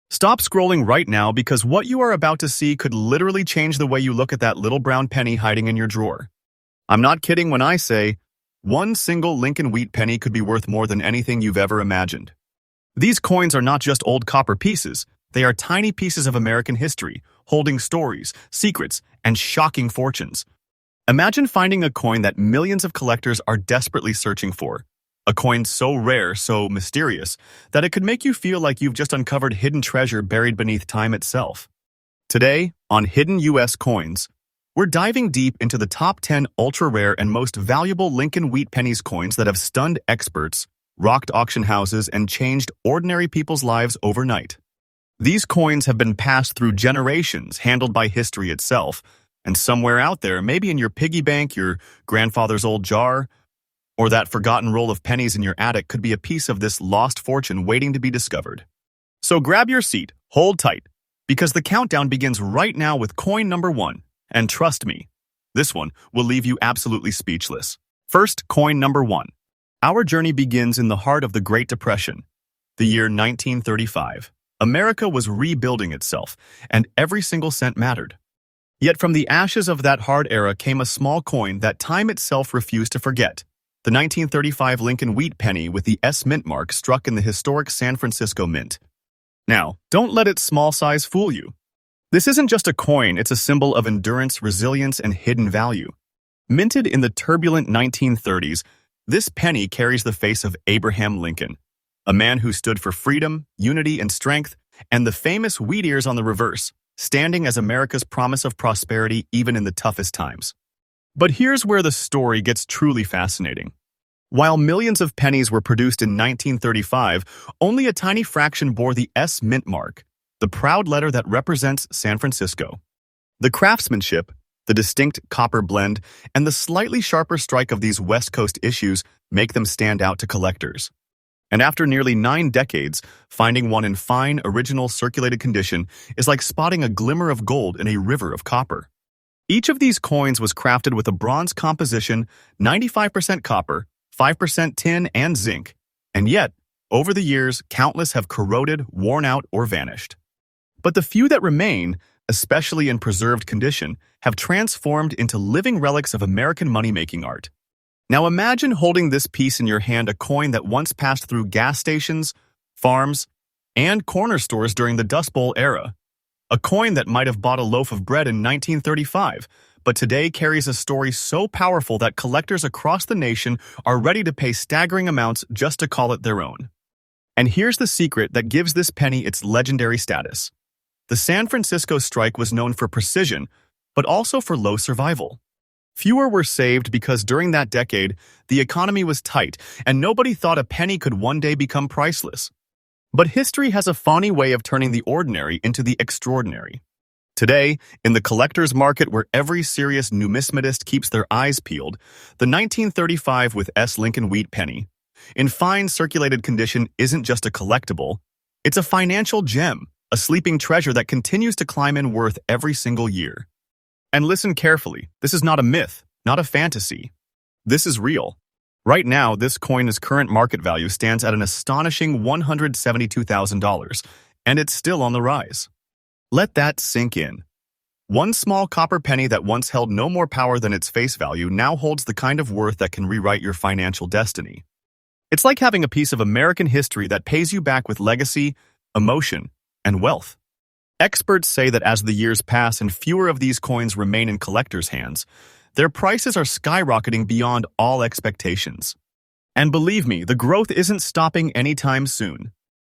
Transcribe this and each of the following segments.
Stop scrolling right now because what you are about to see could literally change the way you look at that little brown penny hiding in your drawer. I'm not kidding when I say, one single Lincoln wheat penny could be worth more than anything you've ever imagined. These coins are not just old copper pieces, they are tiny pieces of American history, holding stories, secrets, and shocking fortunes. Imagine finding a coin that millions of collectors are desperately searching for. A coin so rare, so mysterious, that it could make you feel like you've just uncovered hidden treasure buried beneath time itself. Today, on Hidden U.S. Coins, we're diving deep into the top 10 ultra-rare and most valuable Lincoln wheat pennies coins that have stunned experts, rocked auction houses, and changed ordinary people's lives overnight. These coins have been passed through generations, handled by history itself, and somewhere out there, maybe in your piggy bank, your grandfather's old jar, or that forgotten roll of pennies in your attic could be a piece of this lost fortune waiting to be discovered. So grab your seat, hold tight, because the countdown begins right now with coin number 1. And trust me, this one will leave you absolutely speechless. First, coin number 1. Our journey begins in the heart of the Great Depression, the year 1935. America was rebuilding itself, and every single cent mattered. Yet from the ashes of that hard era came a small coin that time itself refused to forget. The 1935 Lincoln wheat penny with the S mint mark struck in the historic San Francisco Mint. Now, don't let its small size fool you. This isn't just a coin, it's a symbol of endurance, resilience, and hidden value. Minted in the turbulent 1930s, this penny carries the face of Abraham Lincoln, a man who stood for freedom, unity, and strength, and the famous wheat ears on the reverse, standing as America's promise of prosperity even in the toughest times. But here's where the story gets truly fascinating. While millions of pennies were produced in 1935, only a tiny fraction bore the S mint mark, the proud letter that represents San Francisco. The craftsmanship, the distinct copper blend, and the slightly sharper strike of these West Coast issues make them stand out to collectors. And after nearly 9 decades, finding one in fine, original, circulated condition is like spotting a glimmer of gold in a river of copper. Each of these coins was crafted with a bronze composition, 95% copper, 5% tin, and zinc. And yet, over the years, countless have corroded, worn out, or vanished. But the few that remain, especially in preserved condition, have transformed into living relics of American money-making art. Now imagine holding this piece in your hand, a coin that once passed through gas stations, farms, and corner stores during the Dust Bowl era. A coin that might have bought a loaf of bread in 1935, but today carries a story so powerful that collectors across the nation are ready to pay staggering amounts just to call it their own. And here's the secret that gives this penny its legendary status. The San Francisco strike was known for precision, but also for low survival. Fewer were saved because during that decade, the economy was tight and nobody thought a penny could one day become priceless. But history has a funny way of turning the ordinary into the extraordinary. Today, in the collector's market where every serious numismatist keeps their eyes peeled, the 1935 with S Lincoln wheat penny, in fine circulated condition, isn't just a collectible, it's a financial gem, a sleeping treasure that continues to climb in worth every single year. And listen carefully, this is not a myth, not a fantasy. This is real. Right now, this coin's current market value stands at an astonishing $172,000, and it's still on the rise. Let that sink in. One small copper penny that once held no more power than its face value now holds the kind of worth that can rewrite your financial destiny. It's like having a piece of American history that pays you back with legacy, emotion, and wealth. Experts say that as the years pass and fewer of these coins remain in collectors' hands, their prices are skyrocketing beyond all expectations. And believe me, the growth isn't stopping anytime soon.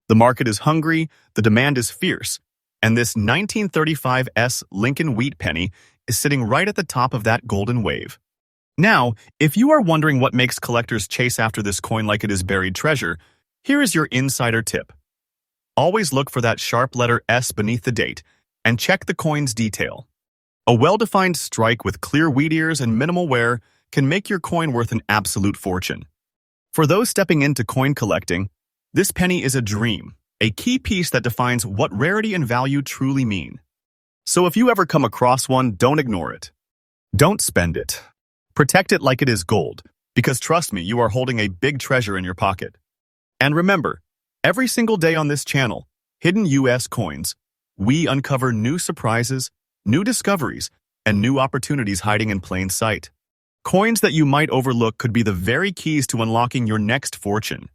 The market is hungry, the demand is fierce, and this 1935 S Lincoln wheat penny is sitting right at the top of that golden wave. Now, if you are wondering what makes collectors chase after this coin like it is buried treasure, here is your insider tip. Always look for that sharp letter S beneath the date, and check the coin's detail. A well-defined strike with clear wheat ears and minimal wear can make your coin worth an absolute fortune. For those stepping into coin collecting, this penny is a dream, a key piece that defines what rarity and value truly mean. So if you ever come across one, don't ignore it. Don't spend it. Protect it like it is gold, because trust me, you are holding a big treasure in your pocket. And remember, every single day on this channel, Hidden U.S. coins. We uncover new surprises, new discoveries, and new opportunities hiding in plain sight. Coins that you might overlook could be the very keys to unlocking your next fortune.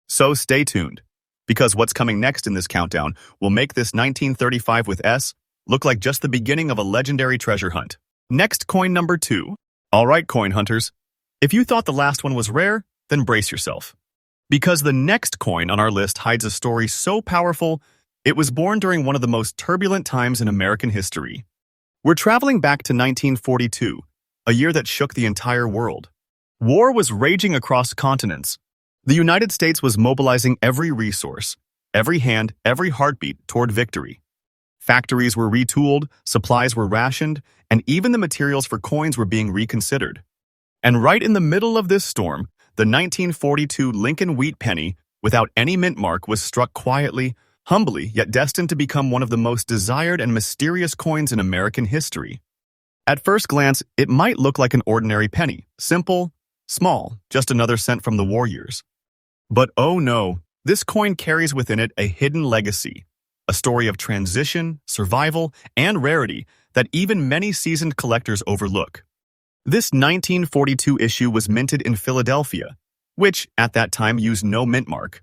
So stay tuned, because what's coming next in this countdown will make this 1935 with S look like just the beginning of a legendary treasure hunt. Next, coin number 2. All right, coin hunters. If you thought the last one was rare, then brace yourself. Because the next coin on our list hides a story so powerful, it was born during one of the most turbulent times in American history. We're traveling back to 1942, a year that shook the entire world. War was raging across continents. The United States was mobilizing every resource, every hand, every heartbeat toward victory. Factories were retooled, supplies were rationed, and even the materials for coins were being reconsidered. And right in the middle of this storm, the 1942 Lincoln wheat penny, without any mint mark, was struck quietly, humbly, yet destined to become one of the most desired and mysterious coins in American history. At first glance, it might look like an ordinary penny, simple, small, just another cent from the war years. But oh no, this coin carries within it a hidden legacy, a story of transition, survival, and rarity that even many seasoned collectors overlook. This 1942 issue was minted in Philadelphia, which, at that time, used no mint mark.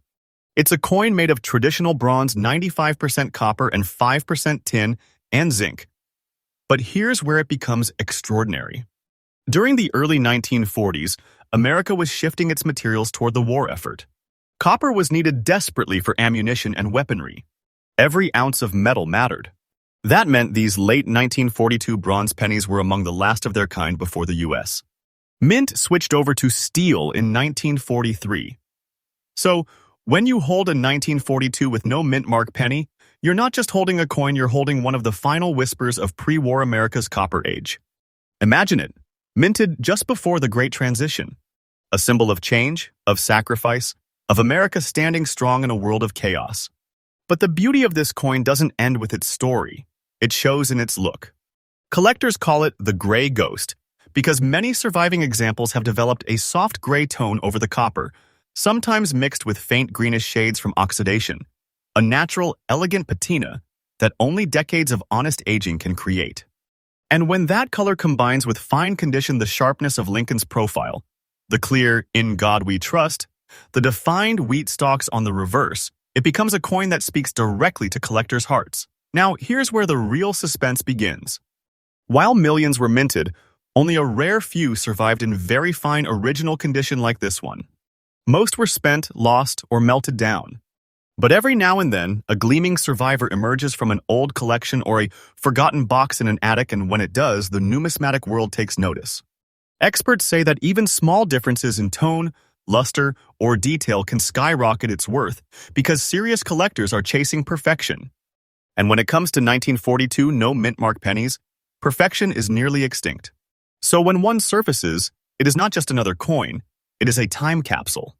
It's a coin made of traditional bronze, 95% copper and 5% tin and zinc. But here's where it becomes extraordinary. During the early 1940s, America was shifting its materials toward the war effort. Copper was needed desperately for ammunition and weaponry. Every ounce of metal mattered. That meant these late 1942 bronze pennies were among the last of their kind before the U.S. Mint switched over to steel in 1943. So, when you hold a 1942 with no mint mark penny, you're not just holding a coin, you're holding one of the final whispers of pre-war America's copper age. Imagine it, minted just before the Great Transition. A symbol of change, of sacrifice, of America standing strong in a world of chaos. But the beauty of this coin doesn't end with its story. It shows in its look. Collectors call it the gray ghost because many surviving examples have developed a soft gray tone over the copper, sometimes mixed with faint greenish shades from oxidation, a natural, elegant patina that only decades of honest aging can create. And when that color combines with fine condition, the sharpness of Lincoln's profile, the clear "In God We Trust," the defined wheat stalks on the reverse, it becomes a coin that speaks directly to collectors' hearts. Now, here's where the real suspense begins. While millions were minted, only a rare few survived in very fine original condition like this one. Most were spent, lost, or melted down. But every now and then, a gleaming survivor emerges from an old collection or a forgotten box in an attic, and when it does, the numismatic world takes notice. Experts say that even small differences in tone, luster, or detail can skyrocket its worth because serious collectors are chasing perfection. And when it comes to 1942 no mint mark pennies, perfection is nearly extinct. So when one surfaces, it is not just another coin, it is a time capsule.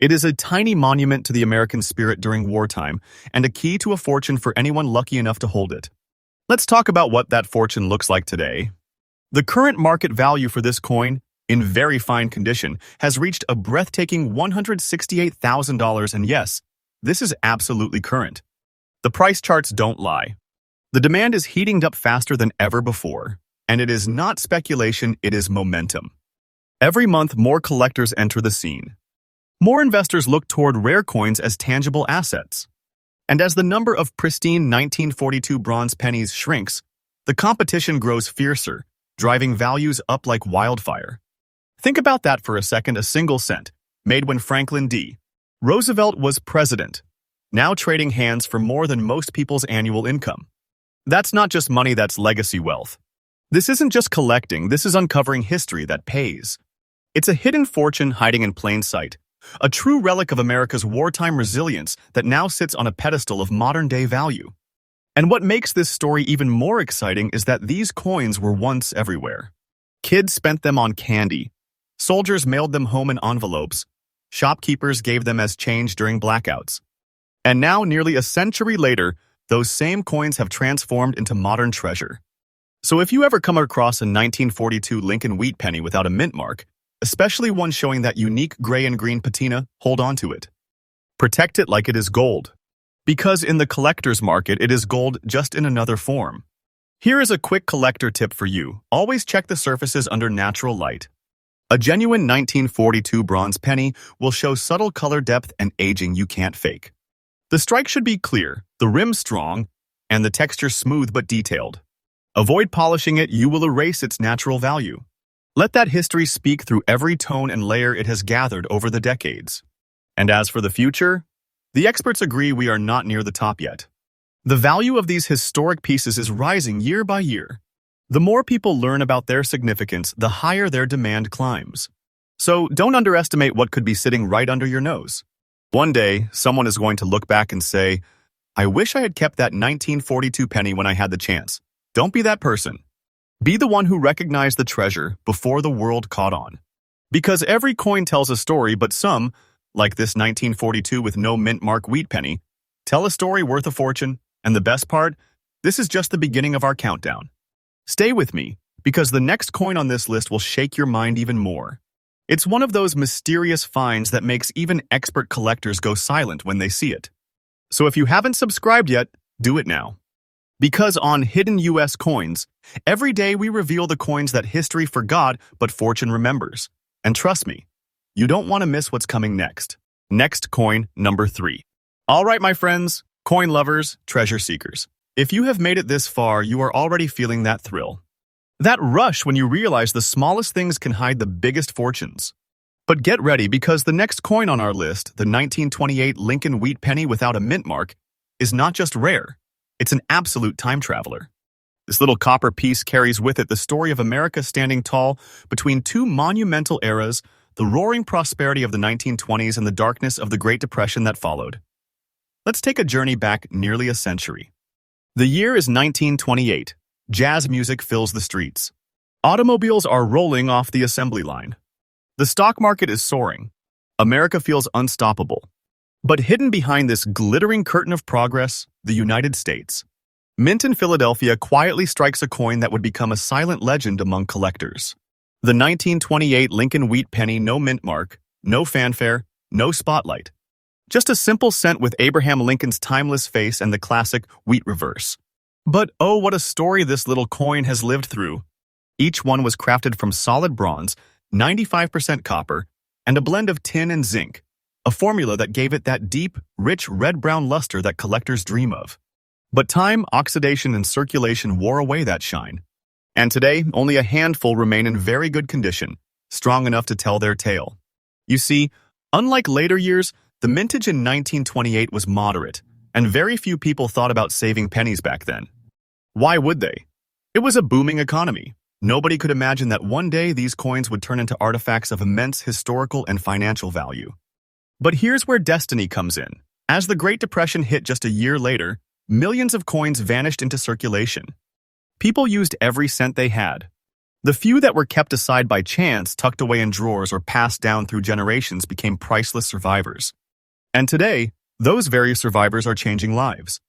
It is a tiny monument to the American spirit during wartime and a key to a fortune for anyone lucky enough to hold it. Let's talk about what that fortune looks like today. The current market value for this coin, in very fine condition, has reached a breathtaking $168,000, and yes, this is absolutely current. The price charts don't lie. The demand is heating up faster than ever before, and it is not speculation, it is momentum. Every month, more collectors enter the scene. More investors look toward rare coins as tangible assets. And as the number of pristine 1942 bronze pennies shrinks, the competition grows fiercer, driving values up like wildfire. Think about that for a second. A single cent, made when Franklin D. Roosevelt was president, now trading hands for more than most people's annual income. That's not just money, that's legacy wealth. This isn't just collecting, this is uncovering history that pays. It's a hidden fortune hiding in plain sight, a true relic of America's wartime resilience that now sits on a pedestal of modern-day value. And what makes this story even more exciting is that these coins were once everywhere. Kids spent them on candy. Soldiers mailed them home in envelopes. Shopkeepers gave them as change during blackouts. And now, nearly a century later, those same coins have transformed into modern treasure. So if you ever come across a 1942 Lincoln wheat penny without a mint mark, especially one showing that unique gray and green patina, hold on to it. Protect it like it is gold. Because in the collector's market, it is gold just in another form. Here is a quick collector tip for you. Always check the surfaces under natural light. A genuine 1942 bronze penny will show subtle color depth and aging you can't fake. The strike should be clear, the rim strong, and the texture smooth but detailed. Avoid polishing it, you will erase its natural value. Let that history speak through every tone and layer it has gathered over the decades. And as for the future, the experts agree we are not near the top yet. The value of these historic pieces is rising year by year. The more people learn about their significance, the higher their demand climbs. So don't underestimate what could be sitting right under your nose. One day, someone is going to look back and say, I wish I had kept that 1942 penny when I had the chance. Don't be that person. Be the one who recognized the treasure before the world caught on. Because every coin tells a story, but some, like this 1942 with no mint mark wheat penny, tell a story worth a fortune. And the best part, this is just the beginning of our countdown. Stay with me, because the next coin on this list will shake your mind even more. It's one of those mysterious finds that makes even expert collectors go silent when they see it. So if you haven't subscribed yet, do it now. Because on Hidden US Coins, every day we reveal the coins that history forgot but fortune remembers. And trust me, you don't want to miss what's coming next. Next coin, number 3. All right, my friends, coin lovers, treasure seekers. If you have made it this far, you are already feeling that thrill. That rush when you realize the smallest things can hide the biggest fortunes. But get ready, because the next coin on our list, the 1928 Lincoln wheat penny without a mint mark, is not just rare, it's an absolute time traveler. This little copper piece carries with it the story of America standing tall between two monumental eras, the roaring prosperity of the 1920s and the darkness of the Great Depression that followed. Let's take a journey back nearly a century. The year is 1928. Jazz music fills the streets. Automobiles are rolling off the assembly line. The stock market is soaring. America feels unstoppable. But hidden behind this glittering curtain of progress, the United States. Mint in Philadelphia quietly strikes a coin that would become a silent legend among collectors. The 1928 Lincoln wheat penny, no mint mark, no fanfare, no spotlight. Just a simple cent with Abraham Lincoln's timeless face and the classic wheat reverse. But oh, what a story this little coin has lived through. Each one was crafted from solid bronze, 95% copper, and a blend of tin and zinc, a formula that gave it that deep, rich red-brown luster that collectors dream of. But time, oxidation, and circulation wore away that shine. And today, only a handful remain in very good condition, strong enough to tell their tale. You see, unlike later years, the mintage in 1928 was moderate, and very few people thought about saving pennies back then. Why would they? It was a booming economy. Nobody could imagine that one day these coins would turn into artifacts of immense historical and financial value. But here's where destiny comes in. As the Great Depression hit just a year later, millions of coins vanished into circulation. People used every cent they had. The few that were kept aside by chance, tucked away in drawers, or passed down through generations became priceless survivors. And today, those very survivors are changing lives.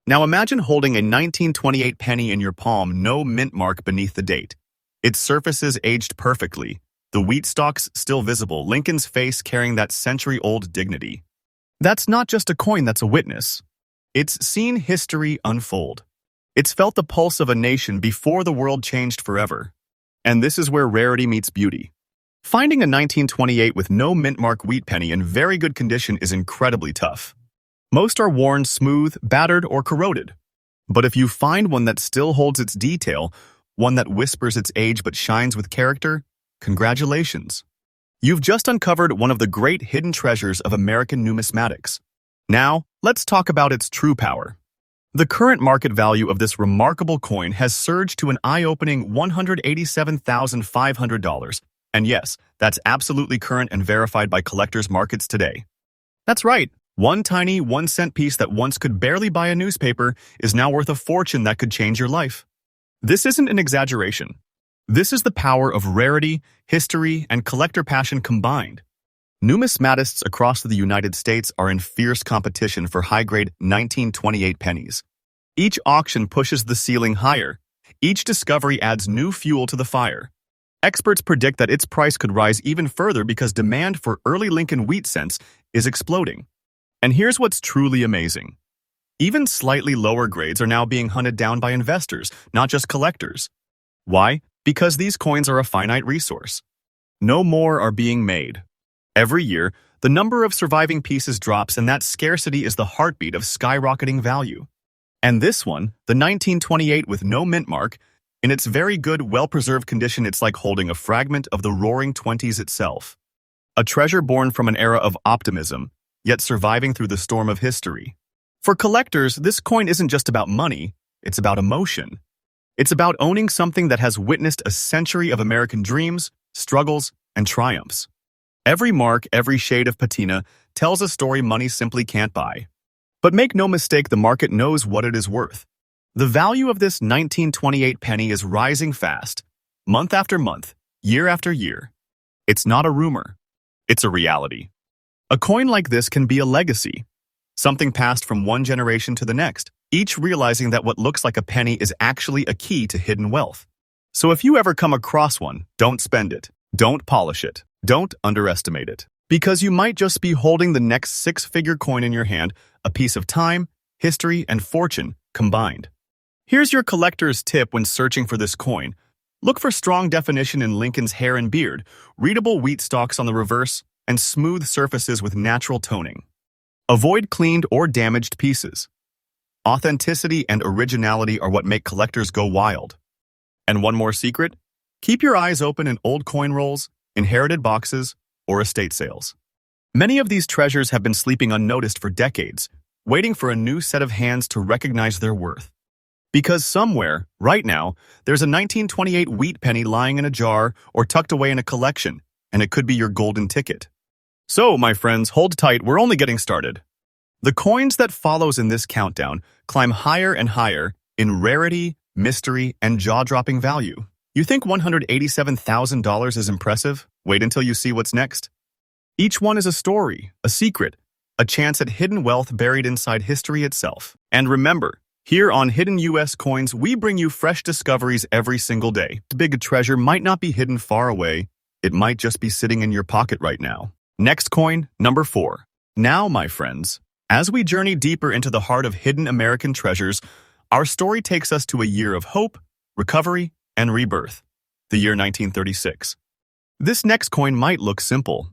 Now imagine holding a 1928 penny in your palm, no mint mark beneath the date. Its surfaces aged perfectly, the wheat stalks still visible, Lincoln's face carrying that century-old dignity. That's not just a coin, that's a witness. It's seen history unfold. It's felt the pulse of a nation before the world changed forever. And this is where rarity meets beauty. Finding a 1928 with no mint mark wheat penny in very good condition is incredibly tough. Most are worn smooth, battered, or corroded. But if you find one that still holds its detail, one that whispers its age but shines with character, congratulations. You've just uncovered one of the great hidden treasures of American numismatics. Now, let's talk about its true power. The current market value of this remarkable coin has surged to an eye-opening $187,500. And yes, that's absolutely current and verified by collectors' markets today. That's right. One tiny 1-cent piece that once could barely buy a newspaper is now worth a fortune that could change your life. This isn't an exaggeration. This is the power of rarity, history, and collector passion combined. Numismatists across the United States are in fierce competition for high-grade 1928 pennies. Each auction pushes the ceiling higher. Each discovery adds new fuel to the fire. Experts predict that its price could rise even further because demand for early Lincoln wheat cents is exploding. And here's what's truly amazing. Even slightly lower grades are now being hunted down by investors, not just collectors. Why? Because these coins are a finite resource. No more are being made. Every year, the number of surviving pieces drops, and that scarcity is the heartbeat of skyrocketing value. And this one, the 1928 with no mint mark, in its very good, well-preserved condition, it's like holding a fragment of the roaring 20s itself. A treasure born from an era of optimism, yet surviving through the storm of history. For collectors, this coin isn't just about money, it's about emotion. It's about owning something that has witnessed a century of American dreams, struggles, and triumphs. Every mark, every shade of patina tells a story money simply can't buy. But make no mistake, the market knows what it is worth. The value of this 1928 penny is rising fast, month after month, year after year. It's not a rumor. It's a reality. A coin like this can be a legacy, something passed from one generation to the next, each realizing that what looks like a penny is actually a key to hidden wealth. So if you ever come across one, don't spend it. Don't polish it. Don't underestimate it. Because you might just be holding the next six-figure coin in your hand, a piece of time, history, and fortune combined. Here's your collector's tip when searching for this coin. Look for strong definition in Lincoln's hair and beard, readable wheat stalks on the reverse, and smooth surfaces with natural toning. Avoid cleaned or damaged pieces. Authenticity and originality are what make collectors go wild. And one more secret? Keep your eyes open in old coin rolls, inherited boxes, or estate sales. Many of these treasures have been sleeping unnoticed for decades, waiting for a new set of hands to recognize their worth. Because somewhere, right now, there's a 1928 wheat penny lying in a jar or tucked away in a collection, and it could be your golden ticket. So, my friends, hold tight, we're only getting started. The coins that follows in this countdown climb higher and higher in rarity, mystery, and jaw-dropping value. You think $187,000 is impressive? Wait until you see what's next. Each one is a story, a secret, a chance at hidden wealth buried inside history itself. And remember, here on Hidden US Coins, we bring you fresh discoveries every single day. The big treasure might not be hidden far away. It might just be sitting in your pocket right now. Next coin, number 4. Now, my friends, as we journey deeper into the heart of hidden American treasures, our story takes us to a year of hope, recovery, and rebirth, the year 1936. This next coin might look simple.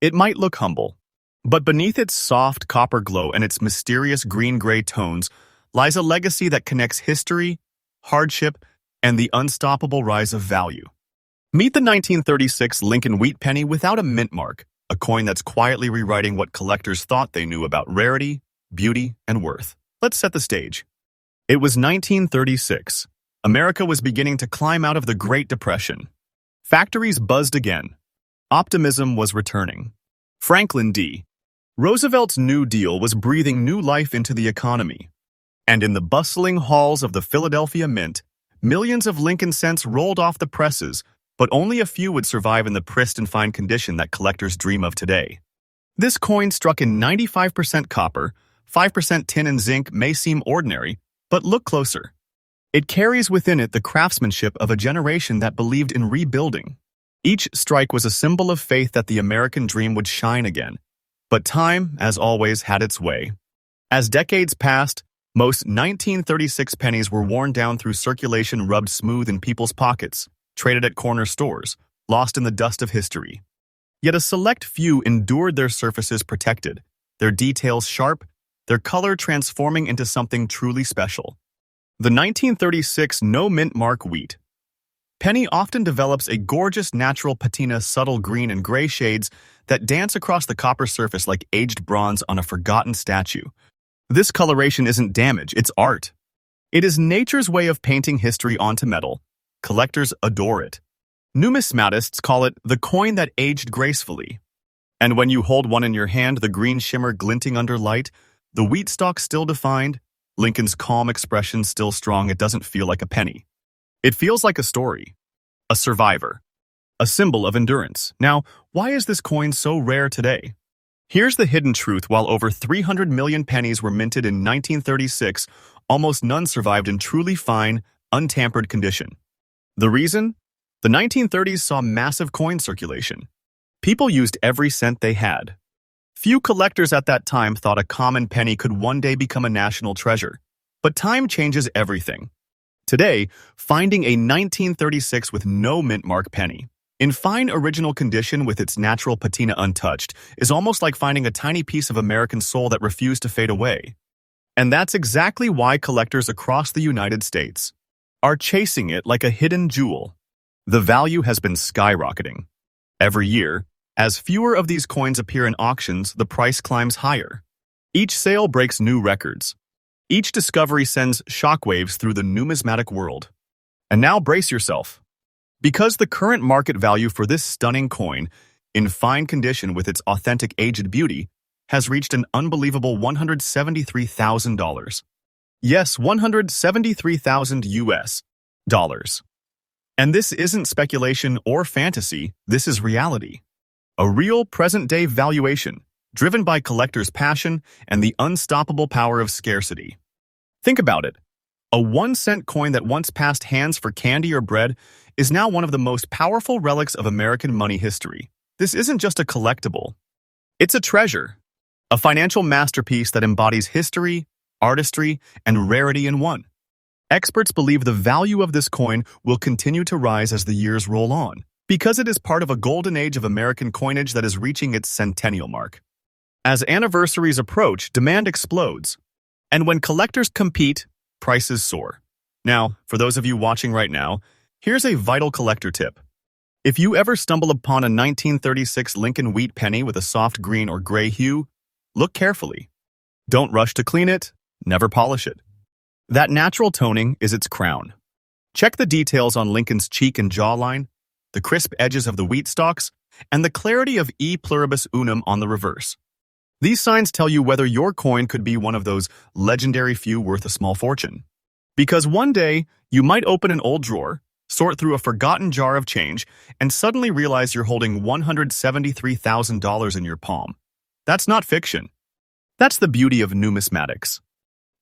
It might look humble. But beneath its soft copper glow and its mysterious green-gray tones lies a legacy that connects history, hardship, and the unstoppable rise of value. Meet the 1936 Lincoln wheat penny without a mint mark, a coin that's quietly rewriting what collectors thought they knew about rarity, beauty, and worth. Let's set the stage. It was 1936. America was beginning to climb out of the Great Depression. Factories buzzed again. Optimism was returning. Franklin D. Roosevelt's New Deal was breathing new life into the economy. And in the bustling halls of the Philadelphia Mint, millions of Lincoln cents rolled off the presses, but only a few would survive in the pristine fine condition that collectors dream of today. This coin, struck in 95% copper, 5% tin and zinc, may seem ordinary, but look closer. It carries within it the craftsmanship of a generation that believed in rebuilding. Each strike was a symbol of faith that the American dream would shine again. But time, as always, had its way. As decades passed, most 1936 pennies were worn down through circulation, rubbed smooth in people's pockets, traded at corner stores, lost in the dust of history. Yet a select few endured, their surfaces protected, their details sharp, their color transforming into something truly special. The 1936 no mint mark wheat penny often develops a gorgeous natural patina, subtle green and gray shades that dance across the copper surface like aged bronze on a forgotten statue. This coloration isn't damage, it's art. It is nature's way of painting history onto metal. Collectors adore it. Numismatists call it the coin that aged gracefully. And when you hold one in your hand, the green shimmer glinting under light, the wheat stalk still defined, Lincoln's calm expression still strong, it doesn't feel like a penny. It feels like a story, a survivor, a symbol of endurance. Now, why is this coin so rare today? Here's the hidden truth. While over 300 million pennies were minted in 1936, almost none survived in truly fine, untampered condition. The reason? The 1930s saw massive coin circulation. People used every cent they had. Few collectors at that time thought a common penny could one day become a national treasure. But time changes everything. Today, finding a 1936 with no mint mark penny, in fine original condition with its natural patina untouched, is almost like finding a tiny piece of American soul that refused to fade away. And that's exactly why collectors across the United States are chasing it like a hidden jewel. The value has been skyrocketing. Every year, as fewer of these coins appear in auctions, the price climbs higher. Each sale breaks new records. Each discovery sends shockwaves through the numismatic world. And now brace yourself. Because the current market value for this stunning coin, in fine condition with its authentic aged beauty, has reached an unbelievable $173,000. Yes, 173,000 US dollars. And this isn't speculation or fantasy, this is reality. A real present-day valuation, driven by collectors' passion and the unstoppable power of scarcity. Think about it. A 1-cent coin that once passed hands for candy or bread is now one of the most powerful relics of American money history. This isn't just a collectible. It's a treasure, a financial masterpiece that embodies history, artistry, and rarity in one. Experts believe the value of this coin will continue to rise as the years roll on, because it is part of a golden age of American coinage that is reaching its centennial mark. As anniversaries approach, demand explodes. And when collectors compete, prices soar. Now, for those of you watching right now, here's a vital collector tip. If you ever stumble upon a 1936 Lincoln wheat penny with a soft green or gray hue, look carefully. Don't rush to clean it, never polish it. That natural toning is its crown. Check the details on Lincoln's cheek and jawline, the crisp edges of the wheat stalks, and the clarity of E pluribus unum on the reverse. These signs tell you whether your coin could be one of those legendary few worth a small fortune. Because one day, you might open an old drawer, sort through a forgotten jar of change, and suddenly realize you're holding $173,000 in your palm. That's not fiction. That's the beauty of numismatics.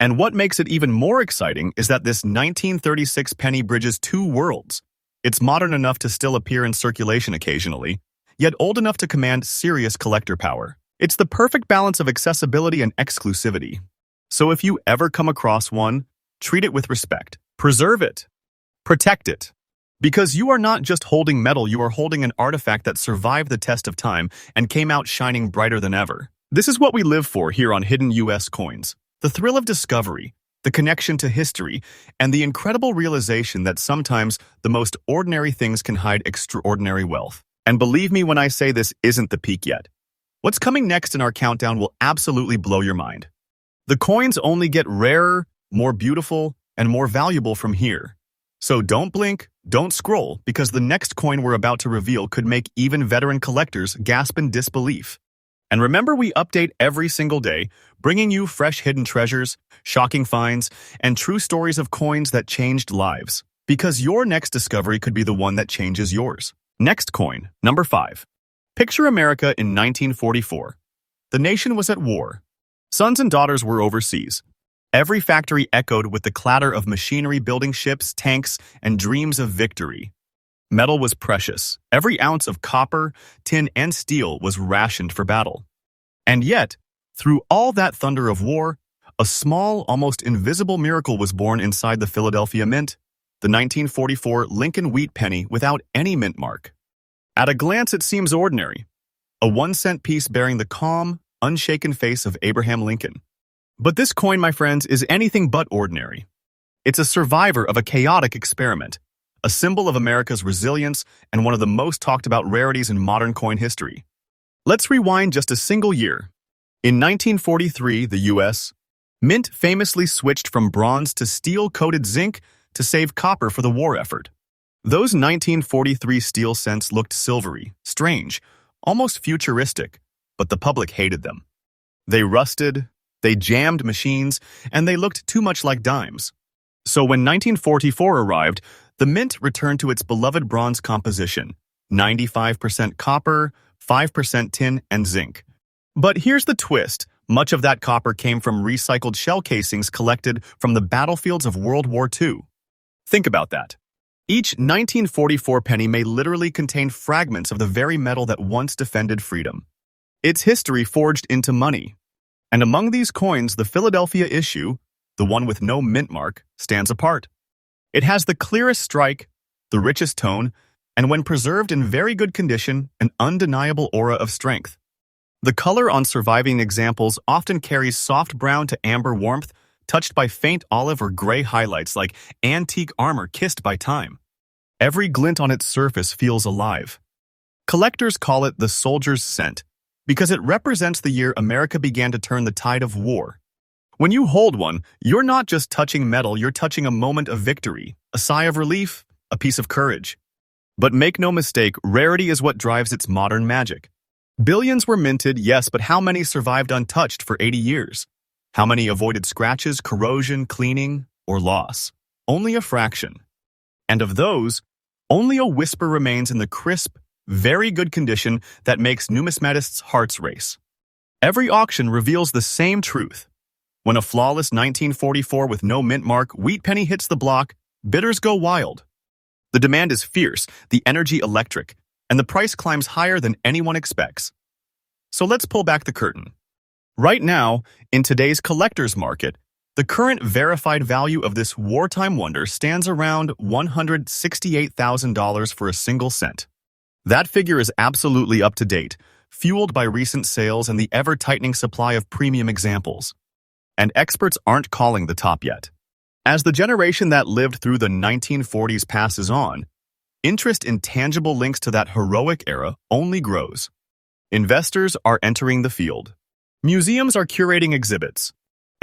And what makes it even more exciting is that this 1936 penny bridges two worlds. It's modern enough to still appear in circulation occasionally, yet old enough to command serious collector power. It's the perfect balance of accessibility and exclusivity. So if you ever come across one, treat it with respect. Preserve it. Protect it. Because you are not just holding metal, you are holding an artifact that survived the test of time and came out shining brighter than ever. This is what we live for here on Hidden US Coins. The thrill of discovery, the connection to history, and the incredible realization that sometimes the most ordinary things can hide extraordinary wealth. And believe me when I say this isn't the peak yet. What's coming next in our countdown will absolutely blow your mind. The coins only get rarer, more beautiful, and more valuable from here. So don't blink, don't scroll, because the next coin we're about to reveal could make even veteran collectors gasp in disbelief. And remember, we update every single day, bringing you fresh hidden treasures, shocking finds, and true stories of coins that changed lives. Because your next discovery could be the one that changes yours. Next coin, number 5. Picture America in 1944. The nation was at war. Sons and daughters were overseas. Every factory echoed with the clatter of machinery building ships, tanks, and dreams of victory. Metal was precious. Every ounce of copper, tin, and steel was rationed for battle. And yet, through all that thunder of war, a small, almost invisible miracle was born inside the Philadelphia Mint, the 1944 Lincoln wheat penny without any mint mark. At a glance, it seems ordinary. A 1-cent piece bearing the calm, unshaken face of Abraham Lincoln. But this coin, my friends, is anything but ordinary. It's a survivor of a chaotic experiment, a symbol of America's resilience and one of the most talked about rarities in modern coin history. Let's rewind just a single year. In 1943, the U.S. Mint famously switched from bronze to steel-coated zinc to save copper for the war effort. Those 1943 steel cents looked silvery, strange, almost futuristic, but the public hated them. They rusted, they jammed machines, and they looked too much like dimes. So when 1944 arrived, the mint returned to its beloved bronze composition, 95% copper, 5% tin, and zinc. But here's the twist. Much of that copper came from recycled shell casings collected from the battlefields of World War II. Think about that. Each 1944 penny may literally contain fragments of the very metal that once defended freedom. It's history forged into money. And among these coins, the Philadelphia issue, the one with no mint mark, stands apart. It has the clearest strike, the richest tone, and when preserved in very good condition, an undeniable aura of strength. The color on surviving examples often carries soft brown to amber warmth, touched by faint olive or gray highlights like antique armor kissed by time. Every glint on its surface feels alive. Collectors call it the soldier's scent, because it represents the year America began to turn the tide of war. When you hold one, you're not just touching metal, you're touching a moment of victory, a sigh of relief, a piece of courage. But make no mistake, rarity is what drives its modern magic. Billions were minted, yes, but how many survived untouched for 80 years? How many avoided scratches, corrosion, cleaning, or loss? Only a fraction. And of those, only a whisper remains in the crisp, very good condition that makes numismatists' hearts race. Every auction reveals the same truth. When a flawless 1944 with no mint mark wheat penny hits the block, bidders go wild. The demand is fierce, the energy electric, and the price climbs higher than anyone expects. So let's pull back the curtain. Right now, in today's collector's market, the current verified value of this wartime wonder stands around $168,000 for a single cent. That figure is absolutely up to date, fueled by recent sales and the ever-tightening supply of premium examples. And experts aren't calling the top yet. As the generation that lived through the 1940s passes on, interest in tangible links to that heroic era only grows. Investors are entering the field. Museums are curating exhibits.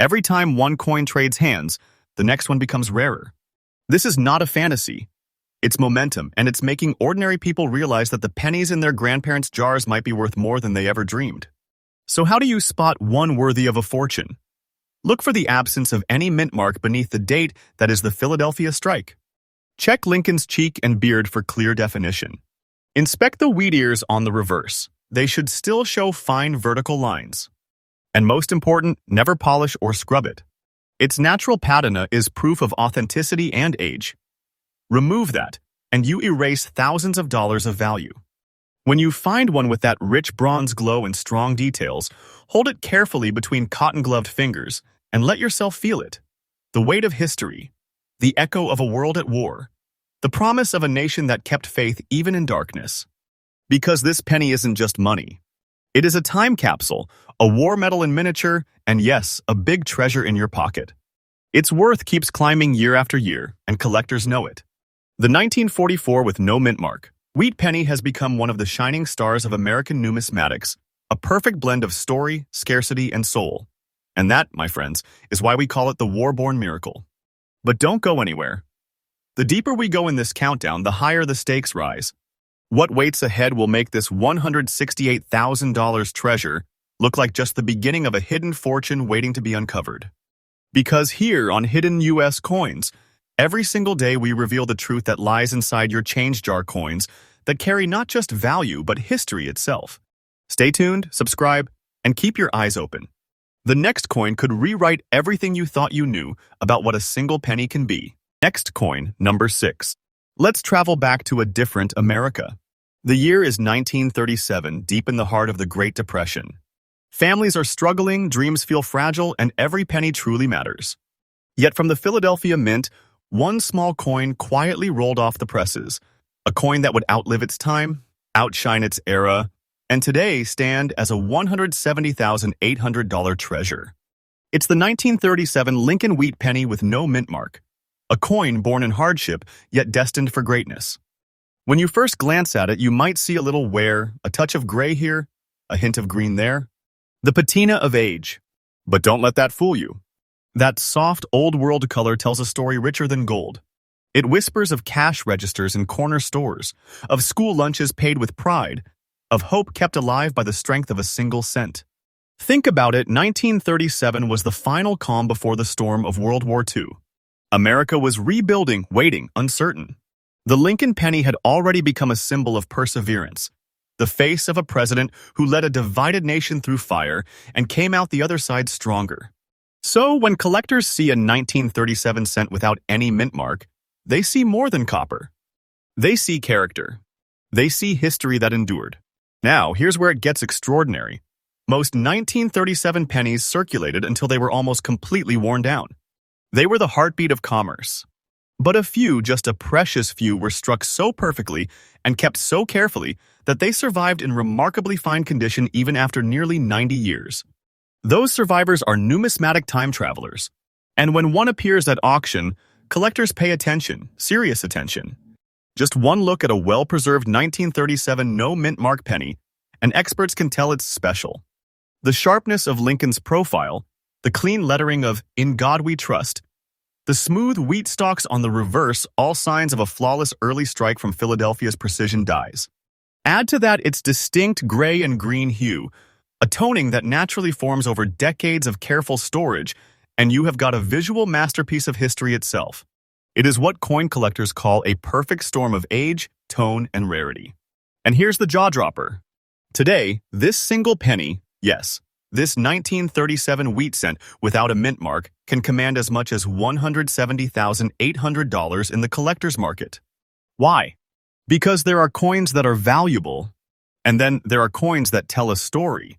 Every time one coin trades hands, the next one becomes rarer. This is not a fantasy. It's momentum, and it's making ordinary people realize that the pennies in their grandparents' jars might be worth more than they ever dreamed. So how do you spot one worthy of a fortune? Look for the absence of any mint mark beneath the date that is the Philadelphia strike. Check Lincoln's cheek and beard for clear definition. Inspect the wheat ears on the reverse. They should still show fine vertical lines. And most important, never polish or scrub it. Its natural patina is proof of authenticity and age. Remove that, and you erase thousands of dollars of value. When you find one with that rich bronze glow and strong details, hold it carefully between cotton-gloved fingers and let yourself feel it. The weight of history, the echo of a world at war, the promise of a nation that kept faith even in darkness. Because this penny isn't just money. It is a time capsule, a war medal in miniature, and yes, a big treasure in your pocket. Its worth keeps climbing year after year, and collectors know it. The 1944 with no mint mark, wheat penny has become one of the shining stars of American numismatics, a perfect blend of story, scarcity, and soul. And that, my friends, is why we call it the war-born miracle. But don't go anywhere. The deeper we go in this countdown, the higher the stakes rise. What waits ahead will make this $168,000 treasure look like just the beginning of a hidden fortune waiting to be uncovered. Because here on Hidden U.S. Coins, every single day we reveal the truth that lies inside your change jar coins that carry not just value but history itself. Stay tuned, subscribe, and keep your eyes open. The next coin could rewrite everything you thought you knew about what a single penny can be. Next coin, number 6. Let's travel back to a different America. The year is 1937, deep in the heart of the Great Depression. Families are struggling, dreams feel fragile, and every penny truly matters. Yet from the Philadelphia Mint, one small coin quietly rolled off the presses, a coin that would outlive its time, outshine its era, and today stand as a $170,800 treasure. It's the 1937 Lincoln wheat penny with no mint mark, a coin born in hardship, yet destined for greatness. When you first glance at it, you might see a little wear, a touch of gray here, a hint of green there. The patina of age. But don't let that fool you. That soft, old-world color tells a story richer than gold. It whispers of cash registers in corner stores, of school lunches paid with pride, of hope kept alive by the strength of a single cent. Think about it, 1937 was the final calm before the storm of World War II. America was rebuilding, waiting, uncertain. The Lincoln penny had already become a symbol of perseverance, the face of a president who led a divided nation through fire and came out the other side stronger. So when collectors see a 1937 cent without any mint mark, they see more than copper. They see character. They see history that endured. Now, here's where it gets extraordinary. Most 1937 pennies circulated until they were almost completely worn down. They were the heartbeat of commerce. But a few, just a precious few, were struck so perfectly and kept so carefully that they survived in remarkably fine condition even after nearly 90 years. Those survivors are numismatic time travelers. And when one appears at auction, collectors pay attention, serious attention. Just one look at a well-preserved 1937 no-mint mark penny, and experts can tell it's special. The sharpness of Lincoln's profile, the clean lettering of "In God We Trust," the smooth wheat stalks on the reverse, all signs of a flawless early strike from Philadelphia's precision dies. Add to that its distinct gray and green hue, a toning that naturally forms over decades of careful storage, and you have got a visual masterpiece of history itself. It is what coin collectors call a perfect storm of age, tone, and rarity. And here's the jaw-dropper. Today, this single penny, yes, this 1937 wheat cent without a mint mark, can command as much as $170,800 in the collector's market. Why? Because there are coins that are valuable, and then there are coins that tell a story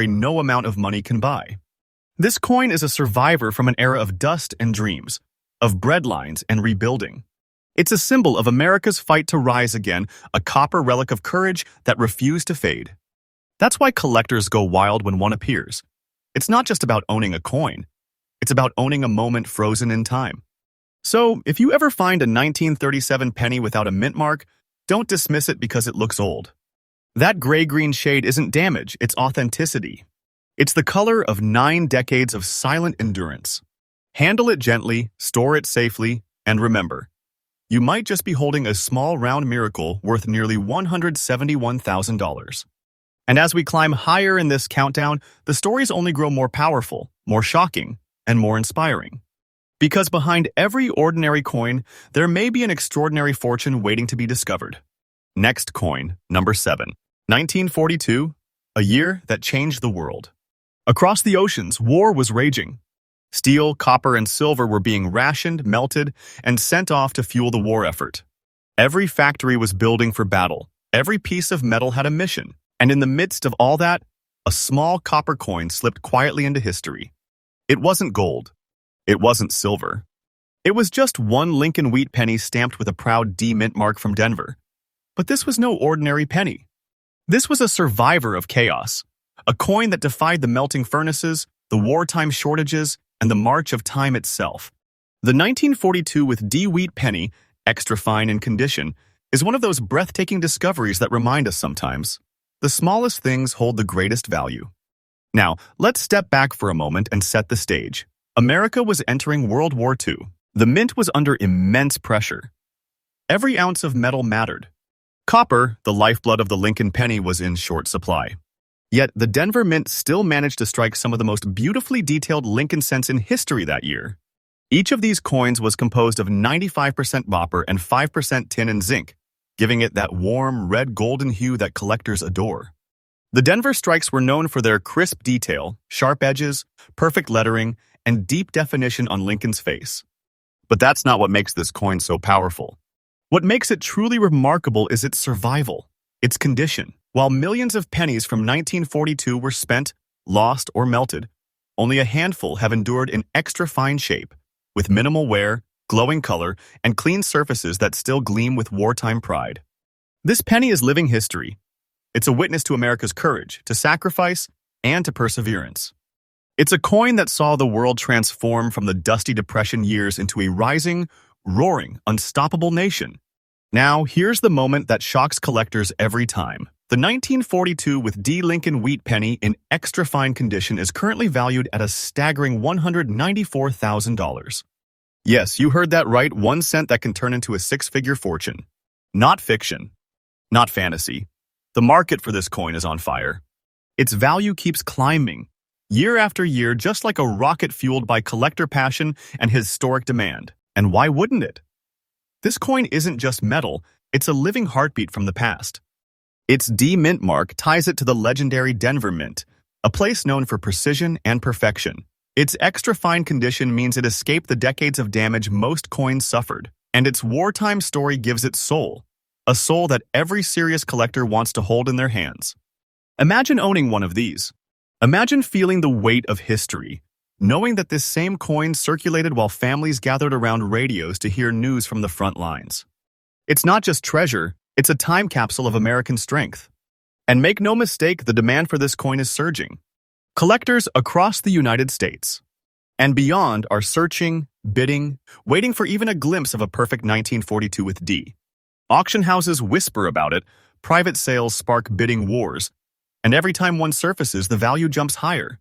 no amount of money can buy. This coin is a survivor from an era of dust and dreams, of breadlines and rebuilding. It's a symbol of America's fight to rise again, a copper relic of courage that refused to fade. That's why collectors go wild when one appears. It's not just about owning a coin. It's about owning a moment frozen in time. So, if you ever find a 1937 penny without a mint mark, don't dismiss it because it looks old. That gray-green shade isn't damage, it's authenticity. It's the color of 9 decades of silent endurance. Handle it gently, store it safely, and remember, you might just be holding a small round miracle worth nearly $171,000. And as we climb higher in this countdown, the stories only grow more powerful, more shocking, and more inspiring. Because behind every ordinary coin, there may be an extraordinary fortune waiting to be discovered. Next coin, number 7. 1942, a year that changed the world. Across the oceans, war was raging. Steel, copper, and silver were being rationed, melted, and sent off to fuel the war effort. Every factory was building for battle. Every piece of metal had a mission. And in the midst of all that, a small copper coin slipped quietly into history. It wasn't gold. It wasn't silver. It was just one Lincoln wheat penny stamped with a proud D mint mark from Denver. But this was no ordinary penny. This was a survivor of chaos, a coin that defied the melting furnaces, the wartime shortages, and the march of time itself. The 1942 with D wheat penny, extra fine in condition, is one of those breathtaking discoveries that remind us sometimes the smallest things hold the greatest value. Now, let's step back for a moment and set the stage. America was entering World War II. The mint was under immense pressure. Every ounce of metal mattered. Copper, the lifeblood of the Lincoln penny, was in short supply. Yet the Denver Mint still managed to strike some of the most beautifully detailed Lincoln cents in history that year. Each of these coins was composed of 95% copper and 5% tin and zinc, giving it that warm, red-golden hue that collectors adore. The Denver strikes were known for their crisp detail, sharp edges, perfect lettering, and deep definition on Lincoln's face. But that's not what makes this coin so powerful. What makes it truly remarkable is its survival, its condition. While millions of pennies from 1942 were spent, lost, or melted, only a handful have endured in extra fine shape, with minimal wear, glowing color, and clean surfaces that still gleam with wartime pride. This penny is living history. It's a witness to America's courage, to sacrifice, and to perseverance. It's a coin that saw the world transform from the dusty Depression years into a rising, roaring, unstoppable nation. Now, here's the moment that shocks collectors every time. The 1942 with D Lincoln wheat penny in extra fine condition is currently valued at a staggering $194,000. Yes, you heard that right, 1 cent that can turn into a 6-figure fortune. Not fiction. Not fantasy. The market for this coin is on fire. Its value keeps climbing, year after year, just like a rocket fueled by collector passion and historic demand. And why wouldn't it? This coin isn't just metal, it's a living heartbeat from the past. Its D mint mark ties it to the legendary Denver Mint, a place known for precision and perfection. Its extra fine condition means it escaped the decades of damage most coins suffered, and its wartime story gives it soul, a soul that every serious collector wants to hold in their hands. Imagine owning one of these. Imagine feeling the weight of history, knowing that this same coin circulated while families gathered around radios to hear news from the front lines. It's not just treasure, it's a time capsule of American strength. And make no mistake, the demand for this coin is surging. Collectors across the United States and beyond are searching, bidding, waiting for even a glimpse of a perfect 1942 with D. Auction houses whisper about it, private sales spark bidding wars, and every time one surfaces, the value jumps higher.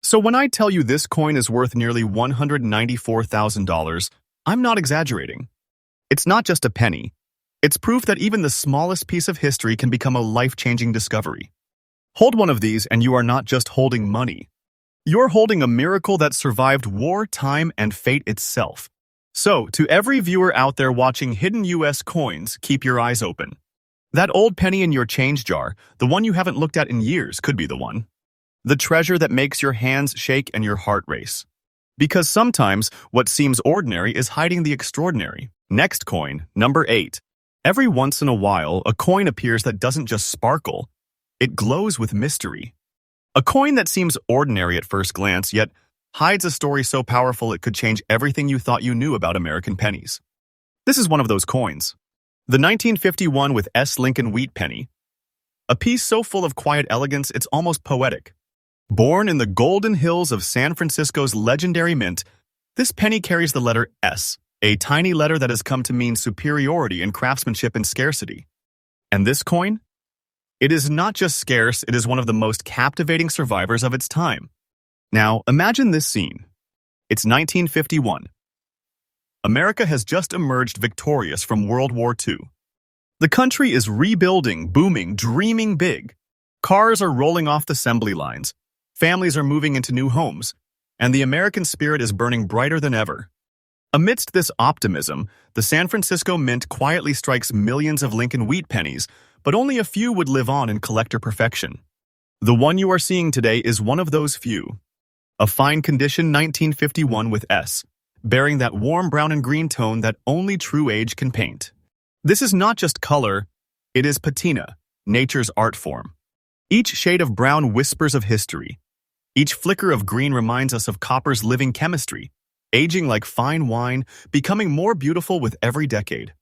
So when I tell you this coin is worth nearly $194,000, I'm not exaggerating. It's not just a penny. It's proof that even the smallest piece of history can become a life-changing discovery. Hold one of these and you are not just holding money. You're holding a miracle that survived war, time, and fate itself. So, to every viewer out there watching hidden U.S. coins, keep your eyes open. That old penny in your change jar, the one you haven't looked at in years, could be the one. The treasure that makes your hands shake and your heart race. Because sometimes, what seems ordinary is hiding the extraordinary. Next coin, number 8. Every once in a while, a coin appears that doesn't just sparkle, it glows with mystery. A coin that seems ordinary at first glance, yet hides a story so powerful it could change everything you thought you knew about American pennies. This is one of those coins. The 1951 with S. Lincoln Wheat Penny. A piece so full of quiet elegance it's almost poetic. Born in the golden hills of San Francisco's legendary mint, this penny carries the letter S, a tiny letter that has come to mean superiority in craftsmanship and scarcity. And this coin? It is not just scarce, it is one of the most captivating survivors of its time. Now, imagine this scene. It's 1951. America has just emerged victorious from World War II. The country is rebuilding, booming, dreaming big. Cars are rolling off the assembly lines. Families are moving into new homes. And the American spirit is burning brighter than ever. Amidst this optimism, the San Francisco Mint quietly strikes millions of Lincoln Wheat pennies, but only a few would live on in collector perfection. The one you are seeing today is one of those few. A fine condition 1951 with S, bearing that warm brown and green tone that only true age can paint. This is not just color, it is patina, nature's art form. Each shade of brown whispers of history. Each flicker of green reminds us of copper's living chemistry, aging like fine wine, becoming more beautiful with every decade.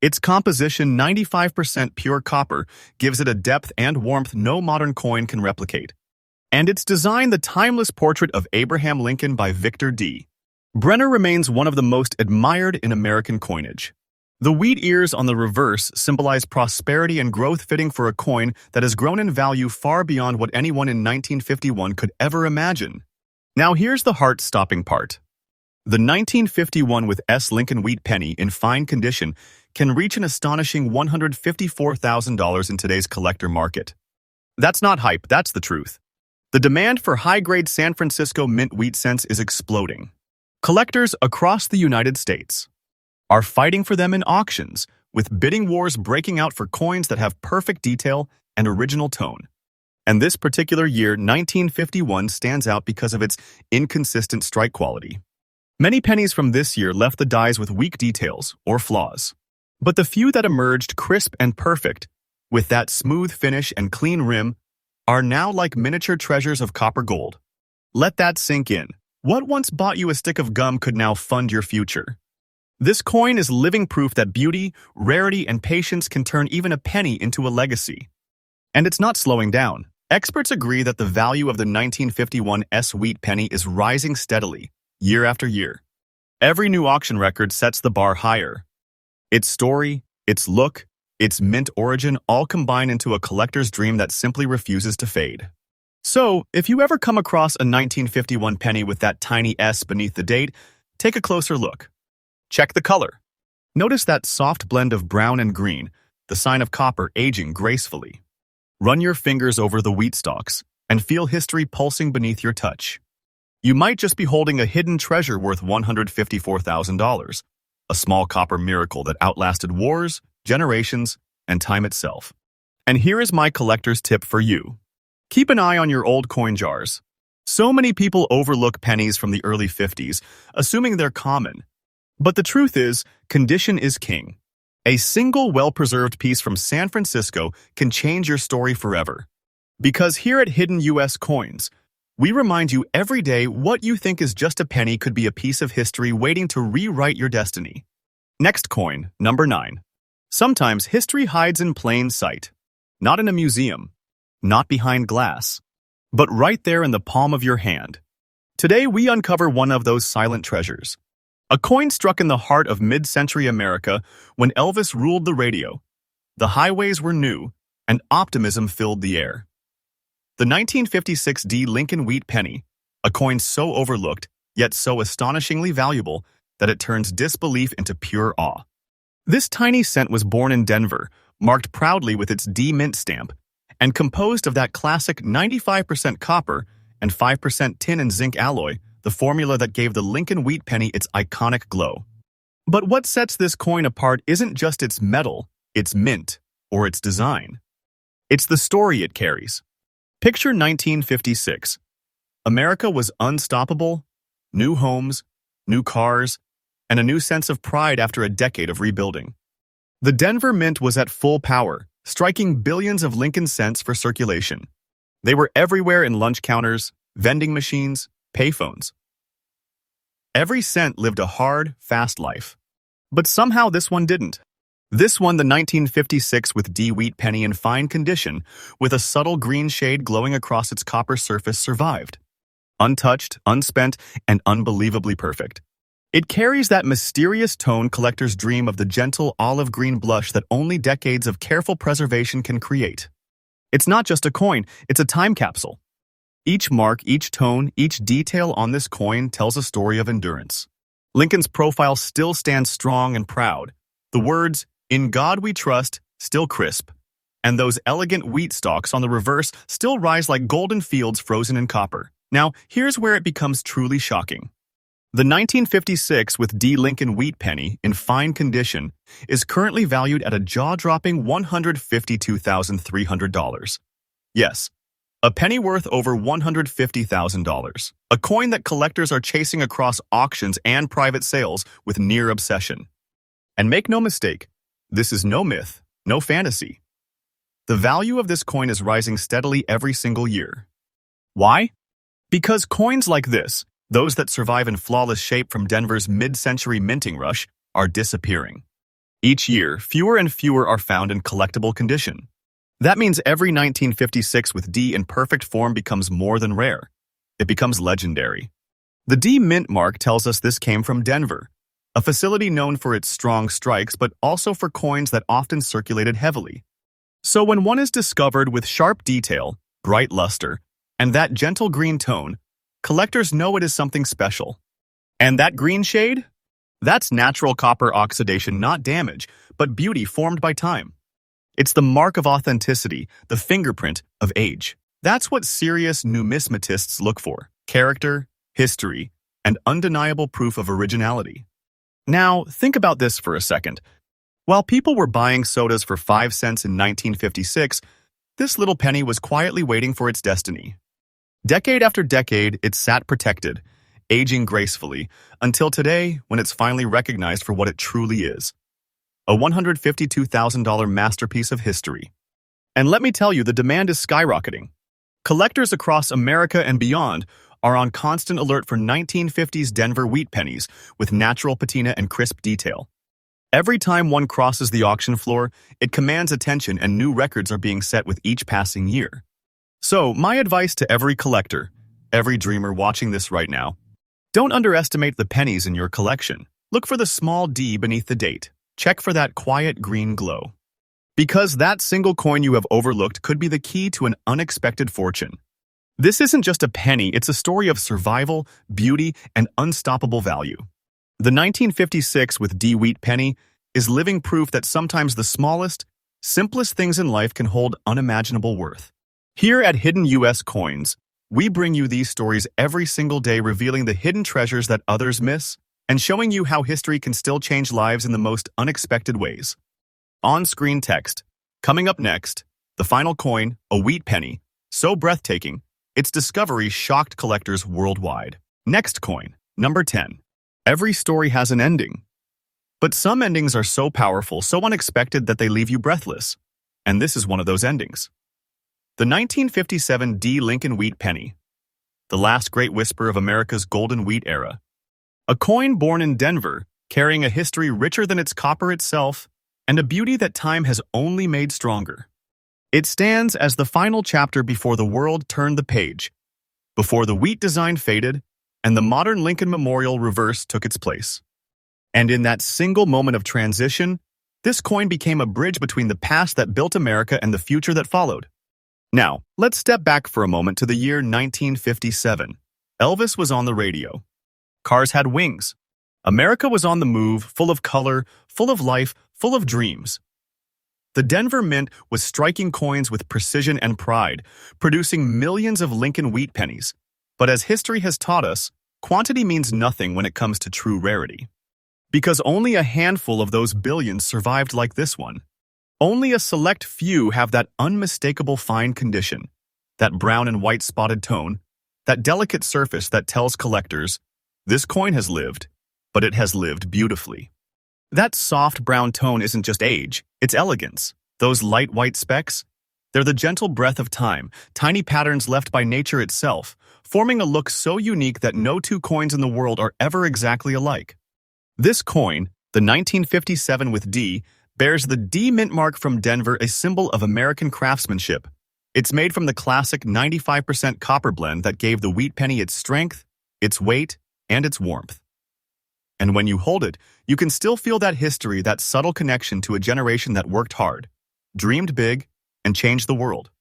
Its composition, 95% pure copper, gives it a depth and warmth no modern coin can replicate. And its design, the timeless portrait of Abraham Lincoln by Victor D. Brenner, remains one of the most admired in American coinage. The wheat ears on the reverse symbolize prosperity and growth, fitting for a coin that has grown in value far beyond what anyone in 1951 could ever imagine. Now here's the heart-stopping part. The 1951 with S. Lincoln Wheat Penny in fine condition can reach an astonishing $154,000 in today's collector market. That's not hype, that's the truth. The demand for high-grade San Francisco mint wheat cents is exploding. Collectors across the United States are fighting for them in auctions, with bidding wars breaking out for coins that have perfect detail and original tone. And this particular year, 1951, stands out because of its inconsistent strike quality. Many pennies from this year left the dies with weak details or flaws. But the few that emerged crisp and perfect, with that smooth finish and clean rim, are now like miniature treasures of copper gold. Let that sink in. What once bought you a stick of gum could now fund your future. This coin is living proof that beauty, rarity, and patience can turn even a penny into a legacy. And it's not slowing down. Experts agree that the value of the 1951 S Wheat Penny is rising steadily, year after year. Every new auction record sets the bar higher. Its story, its look, its mint origin all combine into a collector's dream that simply refuses to fade. So, if you ever come across a 1951 penny with that tiny S beneath the date, take a closer look. Check the color. Notice that soft blend of brown and green, the sign of copper aging gracefully. Run your fingers over the wheat stalks and feel history pulsing beneath your touch. You might just be holding a hidden treasure worth $154,000, a small copper miracle that outlasted wars, generations, and time itself. And here is my collector's tip for you. Keep an eye on your old coin jars. So many people overlook pennies from the early 50s, assuming they're common. But the truth is, condition is king. A single well-preserved piece from San Francisco can change your story forever. Because here at Hidden U.S. Coins, We remind you every day what you think is just a penny could be a piece of history waiting to rewrite your destiny. Next coin, number 9. Sometimes history hides in plain sight. Not in a museum, not behind glass, but right there in the palm of your hand. Today we uncover one of those silent treasures. A coin struck in the heart of mid-century America when Elvis ruled the radio. The highways were new, and optimism filled the air. The 1956 D Lincoln Wheat Penny, a coin so overlooked, yet so astonishingly valuable that it turns disbelief into pure awe. This tiny cent was born in Denver, marked proudly with its D Mint stamp, and composed of that classic 95% copper and 5% tin and zinc alloy, the formula that gave the Lincoln Wheat Penny its iconic glow. But what sets this coin apart isn't just its metal, its mint, or its design. It's the story it carries. Picture 1956. America was unstoppable, new homes, new cars, and a new sense of pride after a decade of rebuilding. The Denver Mint was at full power, striking billions of Lincoln cents for circulation. They were everywhere in lunch counters, vending machines, payphones. Every cent lived a hard, fast life. But somehow this one didn't. This one, the 1956 with D Wheat Penny in fine condition, with a subtle green shade glowing across its copper surface, survived. Untouched, unspent, and unbelievably perfect. It carries that mysterious tone collectors dream of, the gentle olive green blush that only decades of careful preservation can create. It's not just a coin, it's a time capsule. Each mark, each tone, each detail on this coin tells a story of endurance. Lincoln's profile still stands strong and proud. The words, "In God we trust," still crisp. And those elegant wheat stalks on the reverse still rise like golden fields frozen in copper. Now, here's where it becomes truly shocking. The 1956 with D Lincoln Wheat Penny, in fine condition, is currently valued at a jaw-dropping $152,300. Yes, a penny worth over $150,000. A coin that collectors are chasing across auctions and private sales with near obsession. And make no mistake, this is no myth, no fantasy. The value of this coin is rising steadily every single year. Why? Because coins like this, those that survive in flawless shape from Denver's mid-century minting rush, are disappearing. Each year, fewer and fewer are found in collectible condition. That means every 1956 with D in perfect form becomes more than rare. It becomes legendary. The D Mint mark tells us this came from Denver, a facility known for its strong strikes but also for coins that often circulated heavily. So when one is discovered with sharp detail, bright luster, and that gentle green tone, collectors know it is something special. And that green shade? That's natural copper oxidation, not damage, but beauty formed by time. It's the mark of authenticity, the fingerprint of age. That's what serious numismatists look for: character, history, and undeniable proof of originality. Now, think about this for a second. While people were buying sodas for 5 cents in 1956, this little penny was quietly waiting for its destiny. Decade after decade, it sat protected, aging gracefully, until today when it's finally recognized for what it truly is: a $152,000 masterpiece of history. And let me tell you, the demand is skyrocketing. Collectors across America and beyond are on constant alert for 1950s Denver wheat pennies with natural patina and crisp detail. Every time one crosses the auction floor, it commands attention, and new records are being set with each passing year. So, my advice to every collector, every dreamer watching this right now: don't underestimate the pennies in your collection. Look for the small D beneath the date. Check for that quiet green glow. Because that single coin you have overlooked could be the key to an unexpected fortune. This isn't just a penny, it's a story of survival, beauty, and unstoppable value. The 1956 with D Wheat Penny is living proof that sometimes the smallest, simplest things in life can hold unimaginable worth. Here at Hidden US Coins, we bring you these stories every single day, revealing the hidden treasures that others miss and showing you how history can still change lives in the most unexpected ways. On-screen text. Coming up next, the final coin, a wheat penny, so breathtaking, its discovery shocked collectors worldwide. Next coin, number 10. Every story has an ending. But some endings are so powerful, so unexpected that they leave you breathless. And this is one of those endings. The 1957 D Lincoln Wheat Penny. the last great whisper of America's golden wheat era. A coin born in Denver, carrying a history richer than its copper itself, and a beauty that time has only made stronger. It stands as the final chapter before the world turned the page, before the wheat design faded, and the modern Lincoln Memorial reverse took its place. And in that single moment of transition, this coin became a bridge between the past that built America and the future that followed. Now, let's step back for a moment to the year 1957. Elvis was on the radio. Cars had wings. America was on the move, full of color, full of life, full of dreams. The Denver Mint was striking coins with precision and pride, producing millions of Lincoln wheat pennies. But as history has taught us, quantity means nothing when it comes to true rarity. Because only a handful of those billions survived like this one. Only a select few have that unmistakable fine condition, that brown and white spotted tone, that delicate surface that tells collectors, this coin has lived, but it has lived beautifully. That soft brown tone isn't just age, it's elegance. Those light white specks, they're the gentle breath of time, tiny patterns left by nature itself, forming a look so unique that no two coins in the world are ever exactly alike. This coin, the 1957 with D, bears the D mint mark from Denver, a symbol of American craftsmanship. It's made from the classic 95% copper blend that gave the wheat penny its strength, its weight, and its warmth. And when you hold it, you can still feel that history, that subtle connection to a generation that worked hard, dreamed big, and changed the world.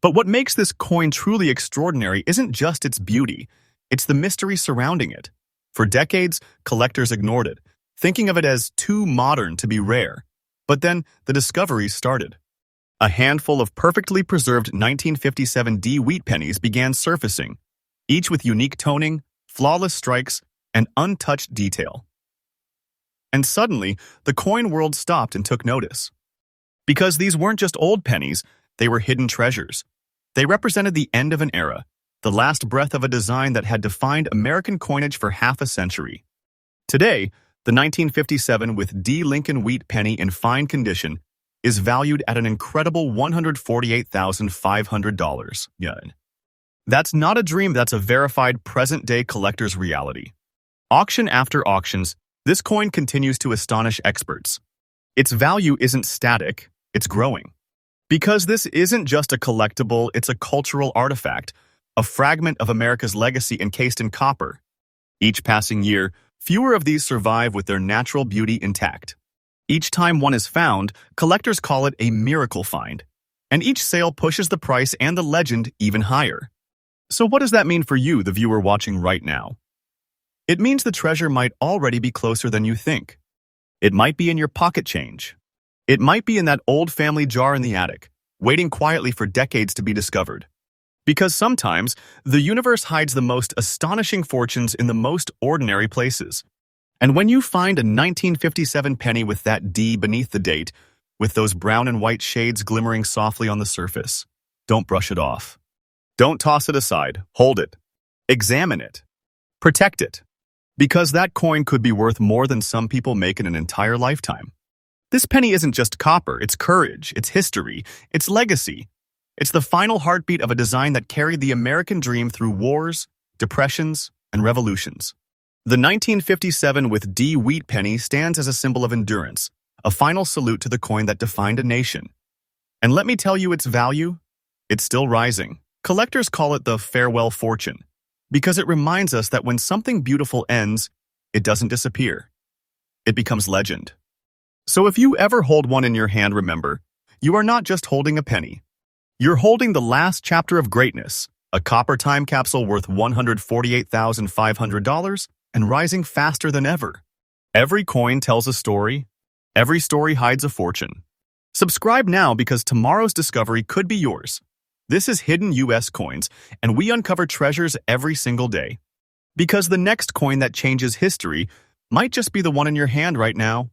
But what makes this coin truly extraordinary isn't just its beauty, it's the mystery surrounding it. For decades, collectors ignored it, thinking of it as too modern to be rare. But then the discoveries started. A handful of perfectly preserved 1957 D wheat pennies began surfacing, each with unique toning, flawless strikes, and untouched detail. And suddenly, the coin world stopped and took notice. Because these weren't just old pennies, they were hidden treasures. They represented the end of an era, the last breath of a design that had defined American coinage for half a century. Today, the 1957 with D Lincoln wheat penny in fine condition is valued at an incredible $148,500. That's not a dream, that's a verified present-day collector's reality. Auction after auctions, this coin continues to astonish experts. Its value isn't static, it's growing. Because this isn't just a collectible, it's a cultural artifact, a fragment of America's legacy encased in copper. Each passing year, fewer of these survive with their natural beauty intact. Each time one is found, collectors call it a miracle find. And each sale pushes the price and the legend even higher. So what does that mean for you, the viewer watching right now? It means the treasure might already be closer than you think. It might be in your pocket change. It might be in that old family jar in the attic, waiting quietly for decades to be discovered. Because sometimes, the universe hides the most astonishing fortunes in the most ordinary places. And when you find a 1957 penny with that D beneath the date, with those brown and white shades glimmering softly on the surface, don't brush it off. Don't toss it aside. Hold it. Examine it. Protect it. Because that coin could be worth more than some people make in an entire lifetime. This penny isn't just copper, it's courage, it's history, it's legacy. It's the final heartbeat of a design that carried the American dream through wars, depressions, and revolutions. The 1957 with D wheat penny stands as a symbol of endurance, a final salute to the coin that defined a nation. And let me tell you its value, it's still rising. Collectors call it the farewell fortune, because it reminds us that when something beautiful ends, it doesn't disappear. It becomes legend. So if you ever hold one in your hand, remember, you are not just holding a penny. You're holding the last chapter of greatness, a copper time capsule worth $148,500 and rising faster than ever. Every coin tells a story. Every story hides a fortune. Subscribe now because tomorrow's discovery could be yours. This is Hidden US Coins, and we uncover treasures every single day. Because the next coin that changes history might just be the one in your hand right now.